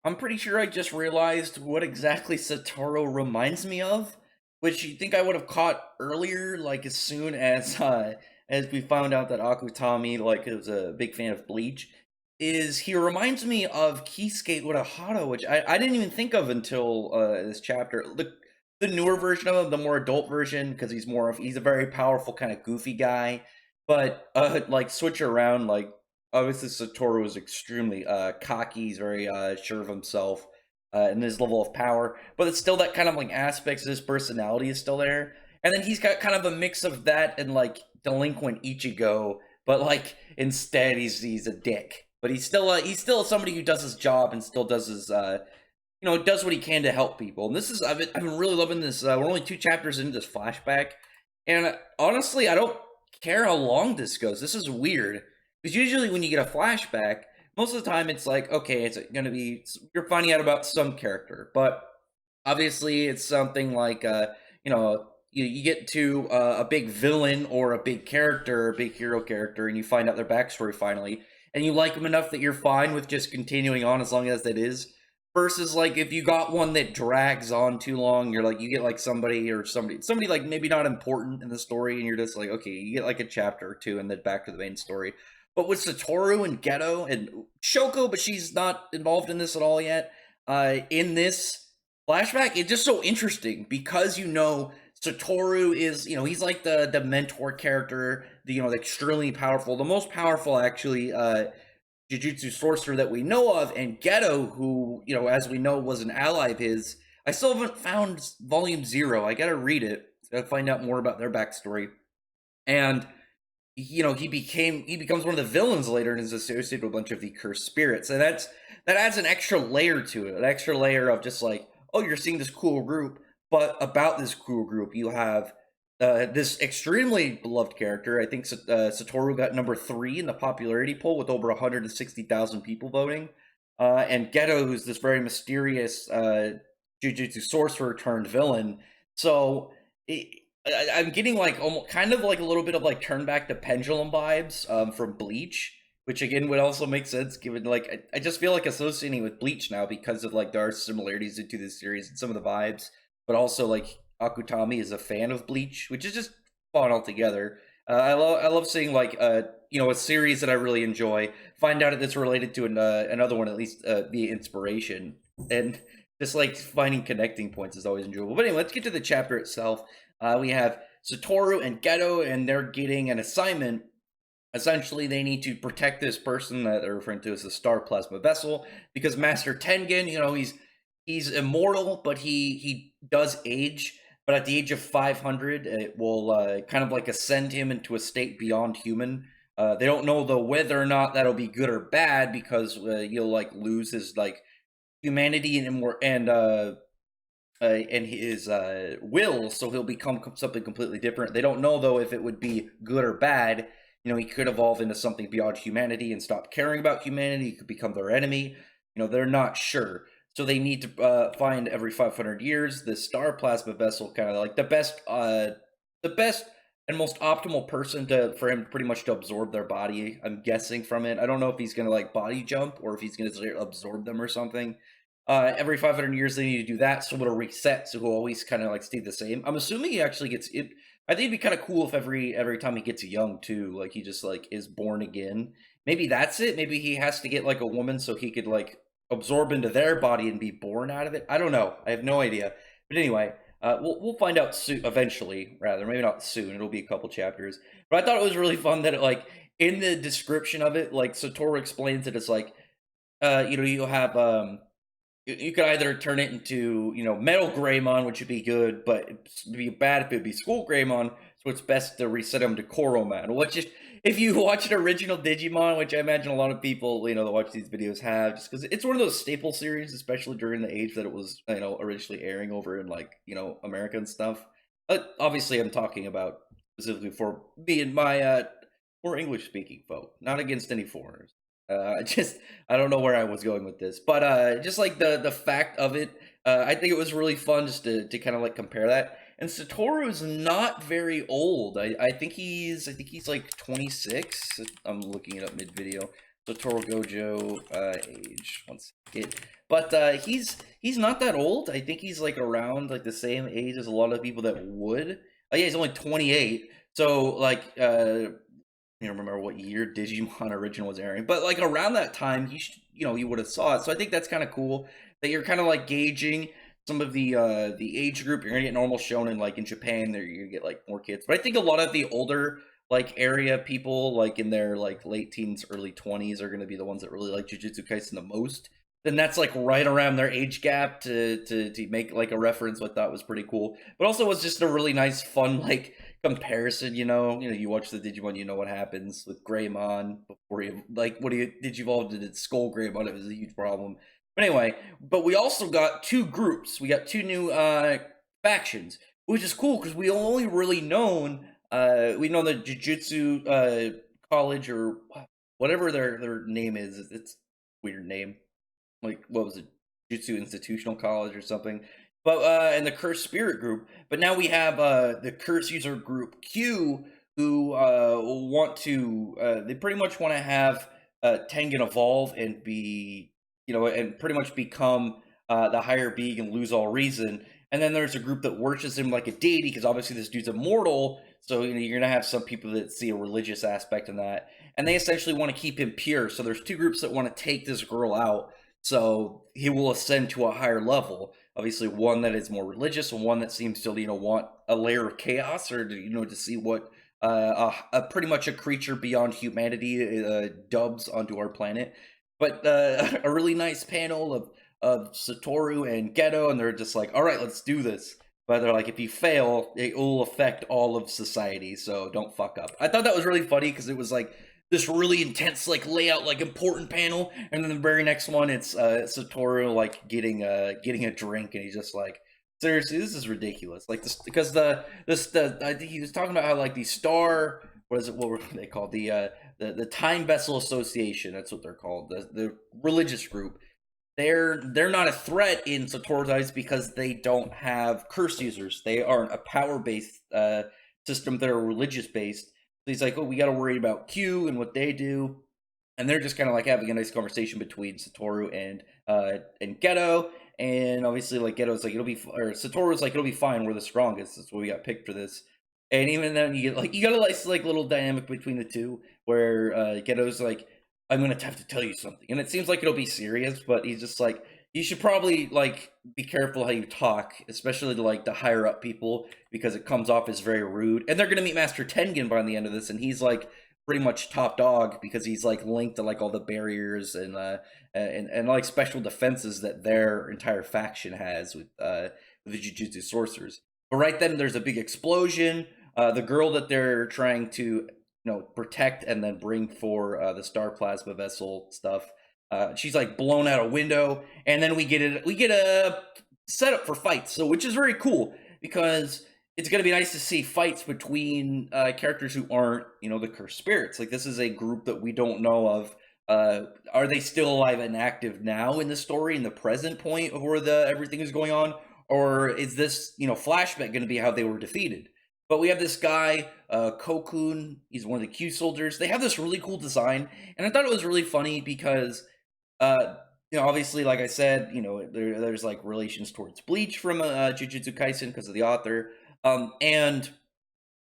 I'm pretty sure I just realized what exactly Satoru reminds me of, which you think I would have caught earlier, like as soon as we found out that Akutami like is a big fan of Bleach. Is he reminds me of Kisuke Urahara, which I didn't even think of until this chapter. The newer version of him, the more adult version, because he's a very powerful kind of goofy guy. But like switch around, like obviously Satoru is extremely cocky. He's very sure of himself and his level of power, but it's still that kind of like aspects of his personality is still there. And then he's got kind of a mix of that and like delinquent Ichigo, but like instead he's a dick. But he's still somebody who does his job and still does his does what he can to help people. And this is I've been really loving this. We're only 2 chapters into this flashback, and honestly, I don't care how long this goes. This is weird because usually when you get a flashback, most of the time it's like okay, it's going to be you're finding out about some character, but obviously it's something like you get to a big villain or a big character, a big hero character, and you find out their backstory finally, and you like them enough that you're fine with just continuing on as long as that is. Versus like if you got one that drags on too long, you're like you get like somebody like maybe not important in the story, and you're just like okay, you get like a chapter or two, and then back to the main story. But with Satoru and Geto and Shoko, but she's not involved in this at all yet. In this flashback, it's just so interesting because Satoru is he's like the mentor character, the extremely powerful, the most powerful actually Jujutsu sorcerer that we know of, and Geto, who as we know was an ally of his. I still haven't found Volume Zero. I gotta read it. Gotta find out more about their backstory. And he becomes one of the villains later and is associated with a bunch of the cursed spirits, and that adds an extra layer to it, an extra layer of just like, oh, you're seeing this cool group, but about this cool group, you have this extremely beloved character. I think Satoru got number 3 in the popularity poll with over 160,000 people voting, and Geto, who's this very mysterious Jujutsu sorcerer turned villain. So. I'm getting like almost kind of like a little bit of like turn back to pendulum vibes from Bleach, which again would also make sense given like I just feel like associating with Bleach now because of like there are similarities into this series and some of the vibes, but also like Akutami is a fan of Bleach, which is just fun altogether. I love seeing like a series that I really enjoy find out that it's related to another one, at least the inspiration, and just like finding connecting points is always enjoyable. But anyway, let's get to the chapter itself. We have Satoru and Geto, and they're getting an assignment. Essentially, they need to protect this person that they're referring to as the Star Plasma Vessel, because Master Tengen, he's immortal, but he does age. But at the age of 500, it will kind of like ascend him into a state beyond human. They don't know though whether or not that'll be good or bad, because you'll like lose his like humanity and his will, so he'll become something completely different. They don't know though if it would be good or bad. He could evolve into something beyond humanity and stop caring about humanity. He could become their enemy. They're not sure. So they need to find every 500 years this star plasma vessel, kind of like the best and most optimal person for him pretty much to absorb their body. I'm guessing from it. I don't know if he's gonna like body jump or if he's gonna absorb them or something. Every 500 years they need to do that, so it'll reset, so he'll always kind of like stay the same. I'm assuming he actually gets it. I think it'd be kind of cool if every time he gets young too, like he just like is born again. Maybe that's it. Maybe he has to get like a woman so he could like absorb into their body and be born out of it. I don't know. I have no idea. But anyway, we'll find out soon. Eventually, rather, maybe not soon. It'll be a couple chapters. But I thought it was really fun that like in the description of it, like Satoru explains it as like, you'll have you could either turn it into, Metal Greymon, which would be good, but it'd be bad if it'd be School Greymon, so it's best to reset him to Koroman. Which is, if you watch an original Digimon, which I imagine a lot of people, that watch these videos have, just because it's one of those staple series, especially during the age that it was, originally airing over in, like, America and stuff. Obviously, I'm talking about specifically for me and my, more English-speaking folk, not against any foreigners. I don't know where I was going with this, but just like the fact of it, I think it was really fun just to kind of like compare that. And Satoru's not very old. I think he's like 26. I'm looking it up mid video. Satoru Gojo age. One second. But he's not that old. I think he's like around like the same age as a lot of people that would. Oh yeah, he's only 28. So like I don't remember what year Digimon original was airing, but like around that time, you would have saw it. So I think that's kind of cool that you're kind of like gauging some of the age group. You're gonna get normal shonen like in Japan. There you're gonna get like more kids, but I think a lot of the older like area people like in their like late teens, early 20s are gonna be the ones that really like Jujutsu Kaisen the most. Then that's like right around their age gap to make like a reference. I thought was pretty cool, but also was just a really nice, fun like comparison. You watch the Digimon, you know what happens with Greymon before you like what do you Digivolved into Skull Greymon. It was a huge problem. But anyway, but we also got two groups. We got two new factions, which is cool because we only really we know the Jujutsu College or whatever their name is. It's a weird name, like what was it, Jutsu Institutional College or something. But and the Cursed Spirit group. But now we have the Curse User group Q, who want to they pretty much want to have Tengen evolve and be and pretty much become the higher being and lose all reason. And then there's a group that worships him like a deity because obviously this dude's immortal. So you're gonna have some people that see a religious aspect in that, and they essentially want to keep him pure. So there's two groups that want to take this girl out so he will ascend to a higher level. Obviously, one that is more religious, and one that seems to want a layer of chaos, or to see what pretty much a creature beyond humanity dubs onto our planet. But a really nice panel of Satoru and Geto, and they're just like, "All right, let's do this." But they're like, "If you fail, it will affect all of society, so don't fuck up." I thought that was really funny because it was like this really intense like layout, like important panel, and then the very next one it's Satoru like getting a drink, and he's just like, seriously, this is ridiculous. Like this because the I think he was talking about how like the star what were they called, the Time Vessel Association, that's what they're called, the religious group. They're not a threat in Satoru's eyes because they don't have curse users. They aren't a power based system. They're religious based. So he's like, oh, we got to worry about Q and what they do, and they're just kind of like having a nice conversation between Satoru and Geto. And obviously, like Geto's like or Satoru's like it'll be fine. We're the strongest. That's what we got picked for this. And even then, you got a nice like little dynamic between the two where Geto's like, I'm gonna have to tell you something, and it seems like it'll be serious, but he's just like, you should probably like be careful how you talk, especially to like the higher up people, because it comes off as very rude. And they're gonna meet Master Tengen by the end of this, and he's like pretty much top dog because he's like linked to like all the barriers and like special defenses that their entire faction has with the Jujutsu sorcerers. But right then, there's a big explosion. The girl that they're trying to protect and then bring for the star plasma vessel stuff. She's like blown out a window, and then we get a setup for fights, so which is very cool because it's gonna be nice to see fights between characters who aren't the cursed spirits. Like this is a group that we don't know of. Are they still alive and active now in the story in the present point of where everything is going on, or is this flashback going to be how they were defeated? But we have this guy, Kokun. He's one of the Q soldiers. They have this really cool design, and I thought it was really funny because, obviously, like I said, there's like relations towards Bleach from Jujutsu Kaisen because of the author. And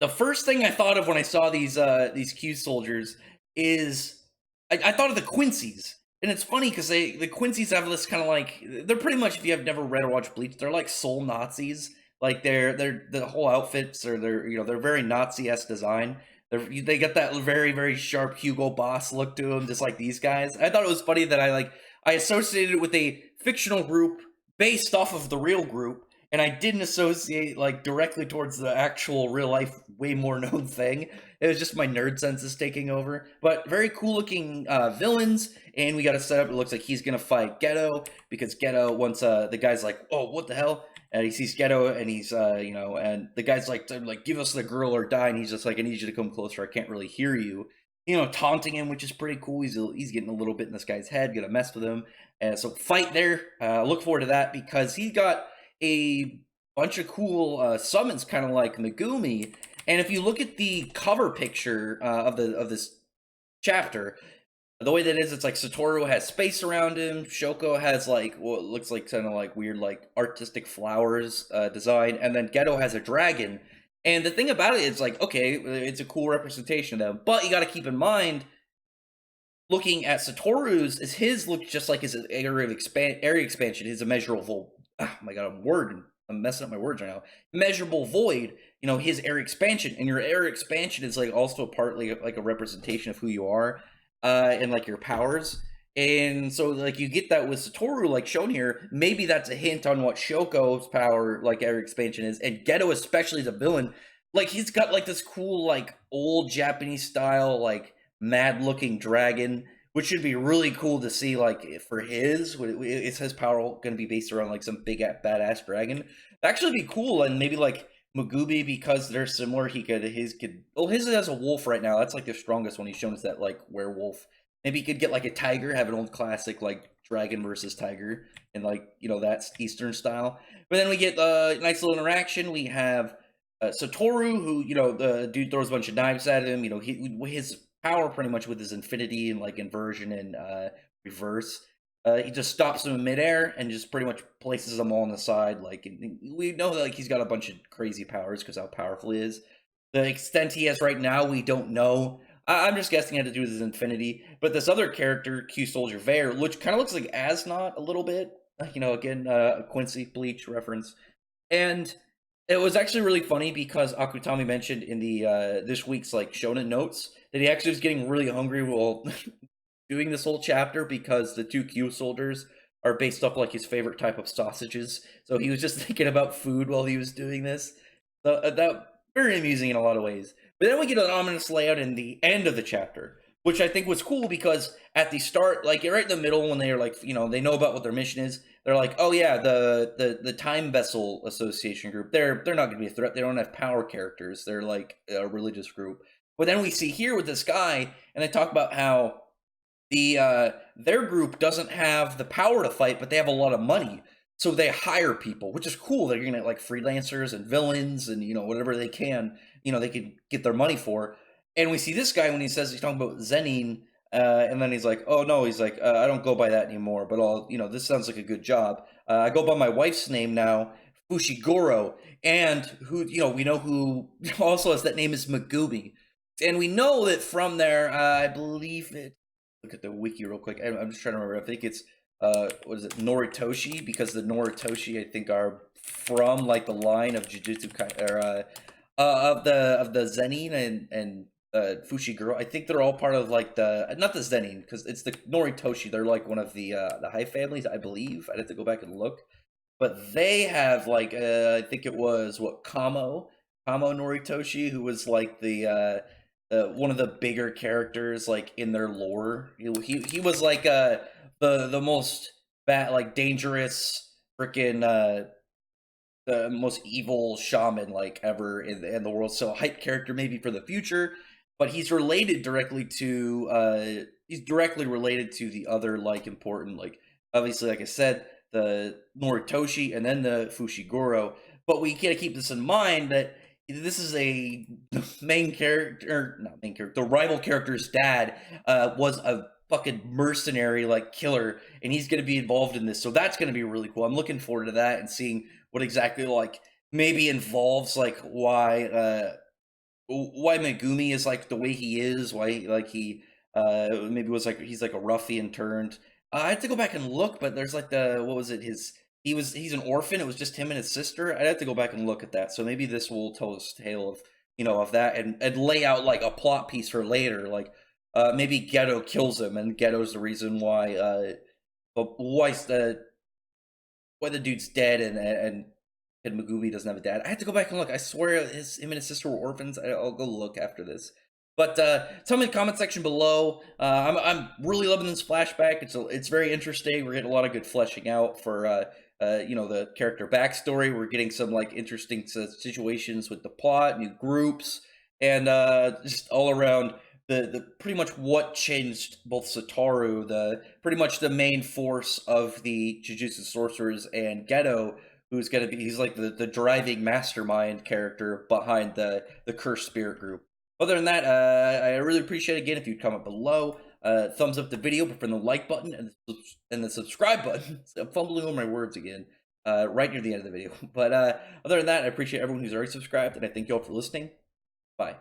the first thing I thought of when I saw these Q soldiers is I thought of the Quincy's. And it's funny because the Quincy's have this kind of like, they're pretty much, if you have never read or watched Bleach, they're like soul Nazis. Like they're the whole outfits are they're very Nazi-esque design. They get that very very sharp Hugo Boss look to them, just like these guys. I thought it was funny that I associated it with a fictional group based off of the real group, and I didn't associate like directly towards the actual real life way more known thing. It was just my nerd senses taking over. But very cool looking villains, and we got a setup. It looks like he's gonna fight Geto because Geto once the guy's like, oh, what the hell? And he sees Geto, and he's and the guy's like give us the girl or die, and he's just like, I need you to come closer. I can't really hear you. Taunting him, which is pretty cool. He's getting a little bit in this guy's head, gonna mess with him. And so fight there. Look forward to that because he got a bunch of cool summons, kind of like Megumi. And if you look at the cover picture of this chapter, The way that is, it's like Satoru has space around him. Shoko has like what looks like kind of like weird, like artistic flowers design, and then Geto has a dragon. And the thing about it is, like, okay, it's a cool representation of them, but you got to keep in mind, looking at Satoru's, is his looks just like his area expansion, his immeasurable. Oh my god, I'm messing up my words right now. Measurable void. You know, his area expansion, and your area expansion is like also partly like a representation of who you are, and like your powers. And so, like, you get that with Satoru, like shown here. Maybe that's a hint on what Shoko's power, like area expansion, is, and Geto, especially the villain. Like, he's got like this cool, like old Japanese style, like mad looking dragon, which should be really cool to see. Like, for is his power going to be based around like some big badass dragon? That'd actually be cool. And maybe like Mugubi, because they're similar, his has a wolf right now. That's like the strongest one he's shown, is that like werewolf. Maybe he could get like a tiger, have an old classic like dragon versus tiger, and like, you know, that's Eastern style. But then we get a nice little interaction. We have Satoru, who, you know, the dude throws a bunch of knives at him. You know, his power pretty much with his infinity and like inversion and reverse. He just stops them in midair and just pretty much places them all on the side. Like, we know that like he's got a bunch of crazy powers because how powerful he is. The extent he has right now, we don't know. I'm just guessing it had to do with his infinity. But this other character, Q Soldier Vare, which kind of looks like Asnot a little bit. You know, again, a Quincy Bleach reference. And it was actually really funny because Akutami mentioned in the this week's like shonen notes that he actually was getting really hungry while doing this whole chapter, because the two Q soldiers are based off like his favorite type of sausages. So he was just thinking about food while he was doing this. So that very amusing in a lot of ways. But then we get an ominous layout in the end of the chapter, which I think was cool, because at the start, like right in the middle, when they're like, you know, they know about what their mission is, they're like, oh yeah, the Time Vessel Association group, they're not going to be a threat. They don't have power characters. They're like a religious group. But then we see here with this guy, and they talk about how their group doesn't have the power to fight, but they have a lot of money. So they hire people, which is cool. They're gonna like freelancers and villains and, you know, whatever they can, you know, they can get their money for. And we see this guy when he says he's talking about Zenin, and then he's like, oh no, he's like, I don't go by that anymore, but I'll, you know, this sounds like a good job. I go by my wife's name now, Fushiguro, and who, you know, we know who also has that name is Megumi. And we know that from there, I believe it, look at the wiki real quick. I'm just trying to remember. I think it's what is it, Noritoshi, because the Noritoshi, I think, are from like the line of Jujutsu Kaisen, or of the Zenin and Fushiguro. I think they're all part of like the, not the Zenin, because it's the Noritoshi. They're like one of the high families, I believe. I'd have to go back and look, but they have like I think it was what, Kamo Noritoshi, who was like the one of the bigger characters like in their lore. He was like the most bad, like dangerous freaking the most evil shaman like ever in the world. So a hype character maybe for the future, but he's directly related to the other like important, like obviously, like I said, the Noritoshi and then the Fushiguro. But we gotta keep this in mind that this is a main character, not main character, the rival character's dad was a fucking mercenary like killer, and he's going to be involved in this, so that's going to be really cool. I'm looking forward to that and seeing what exactly like maybe involves like why Megumi is like the way he is, why like he maybe was like he's like a ruffian turned. I have to go back and look, but there's like the, what was it, his, he's an orphan. It was just him and his sister. I'd have to go back and look at that. So maybe this will tell us tale of, you know, of that, and lay out like a plot piece for later. Like maybe Geto kills him, and Geto's the reason why the dude's dead, and Megumi doesn't have a dad. I have to go back and look. I swear him and his sister were orphans. I'll go look after this. But tell me in the comment section below. I'm really loving this flashback. It's very interesting. We're getting a lot of good fleshing out for you know, the character backstory. We're getting some like interesting situations with the plot, new groups, and just all around the pretty much what changed both Satoru, the pretty much the main force of the Jujutsu sorcerers, and Geto, who's gonna be, he's like the driving mastermind character behind the cursed spirit group. Other than that, I really appreciate it again if you'd comment below. thumbs up the video, but from the like button and the subscribe button. So I'm fumbling over my words again. Right near the end of the video. But other than that, I appreciate everyone who's already subscribed, and I thank you all for listening. Bye.